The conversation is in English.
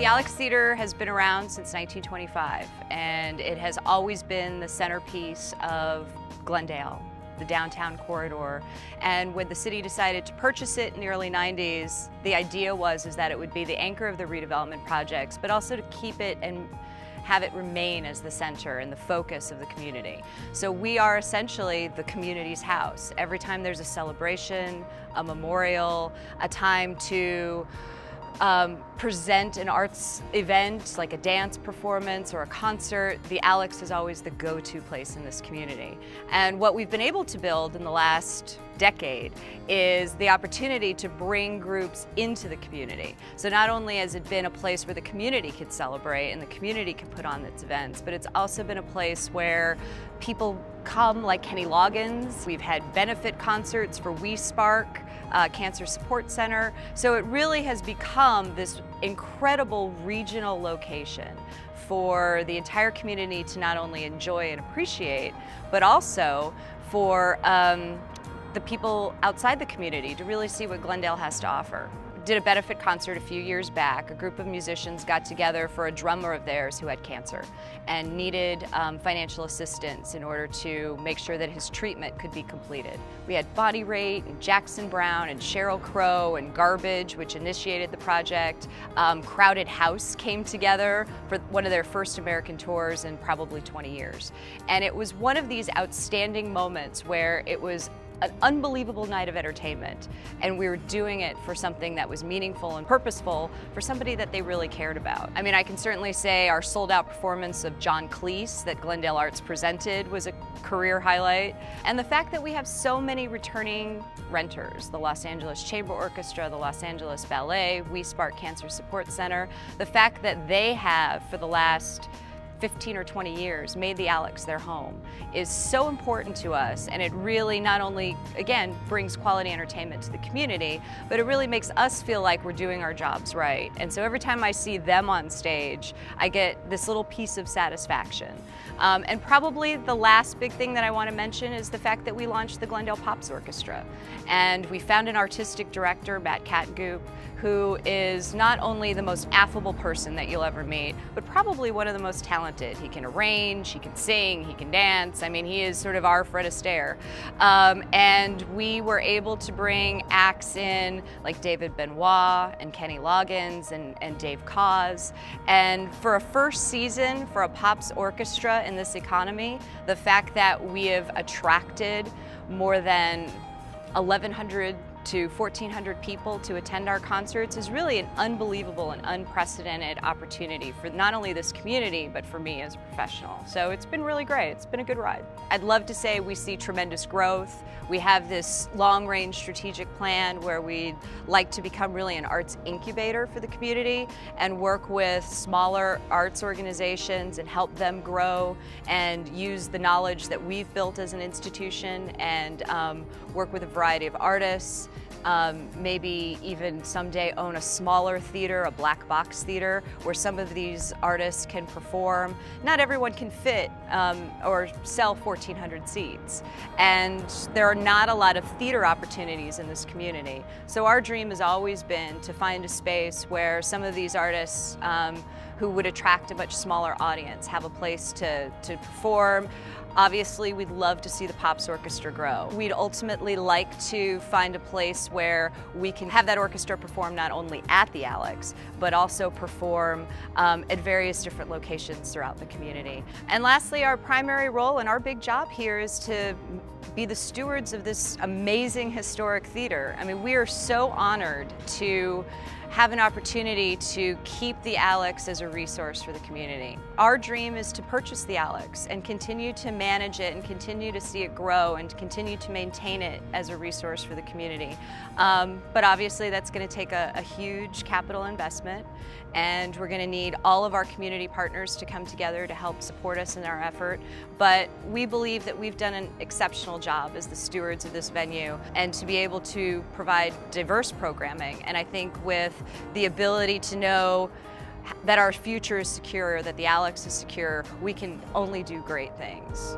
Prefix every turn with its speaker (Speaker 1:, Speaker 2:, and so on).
Speaker 1: The Alex Theater has been around since 1925, and it has always been the centerpiece of Glendale, the downtown corridor. And when the city decided to purchase it in the early 90s, the idea was that it would be the anchor of the redevelopment projects, but also to keep it and have it remain as the center and the focus of the community. So we are essentially the community's house. Every time there's a celebration, a memorial, a time to present an arts event like a dance performance or a concert, the Alex is always the go-to place in this community. And what we've been able to build in the last decade is the opportunity to bring groups into the community. So not only has it been a place where the community could celebrate and the community can put on its events, but it's also been a place where people come, like Kenny Loggins. We've had benefit concerts for We Spark, Cancer Support Center. So it really has become this incredible regional location for the entire community to not only enjoy and appreciate, but also for the people outside the community to really see what Glendale has to offer. Did a benefit concert a few years back. A group of musicians got together for a drummer of theirs who had cancer and needed financial assistance in order to make sure that his treatment could be completed. We had Body Rate and Jackson Browne and Sheryl Crow and Garbage, which initiated the project. Crowded House came together for one of their first American tours in probably 20 years. And it was one of these outstanding moments where it was an unbelievable night of entertainment, and we were doing it for something that was meaningful and purposeful for somebody that they really cared about. I mean, I can certainly say our sold-out performance of John Cleese that Glendale Arts presented was a career highlight, and the fact that we have so many returning renters, the Los Angeles Chamber Orchestra, the Los Angeles Ballet, We Spark Cancer Support Center, the fact that they have, for the last 15 or 20 years, made the Alex their home is so important to us, and it really not only, again, brings quality entertainment to the community, but it really makes us feel like we're doing our jobs right. And so every time I see them on stage, I get this little piece of satisfaction. And probably the last big thing that I want to mention is the fact that we launched the Glendale Pops Orchestra. And we found an artistic director, Matt Catgoop, who is not only the most affable person that you'll ever meet, but probably one of the most talented. He can arrange, he can sing, he can dance. I mean, he is sort of our Fred Astaire. And we were able to bring acts in like David Benoit and Kenny Loggins and Dave Koz. And for a first season for a Pops orchestra in this economy, the fact that we have attracted more than 1,100 to 1,400 people to attend our concerts is really an unbelievable and unprecedented opportunity for not only this community, but for me as a professional. So it's been really great. It's been a good ride. I'd love to say we see tremendous growth. We have this long-range strategic plan where we'd like to become really an arts incubator for the community and work with smaller arts organizations and help them grow and use the knowledge that we've built as an institution and work with a variety of artists. Maybe even someday own a smaller theater, a black box theater, where some of these artists can perform. Not everyone can fit or sell 1,400 seats. And there are not a lot of theater opportunities in this community. So our dream has always been to find a space where some of these artists who would attract a much smaller audience have a place to perform. Obviously, we'd love to see the Pops Orchestra grow. We'd ultimately like to find a place where we can have that orchestra perform not only at the Alex, but also perform at various different locations throughout the community. And lastly, our primary role and our big job here is to be the stewards of this amazing historic theater. I mean, we are so honored to have an opportunity to keep the Alex as a resource for the community. Our dream is to purchase the Alex and continue to manage it and continue to see it grow and continue to maintain it as a resource for the community. But obviously that's going to take a huge capital investment, and we're going to need all of our community partners to come together to help support us in our effort. But we believe that we've done an exceptional job as the stewards of this venue and to be able to provide diverse programming. And I think with the ability to know that our future is secure, that the Alex is secure, we can only do great things.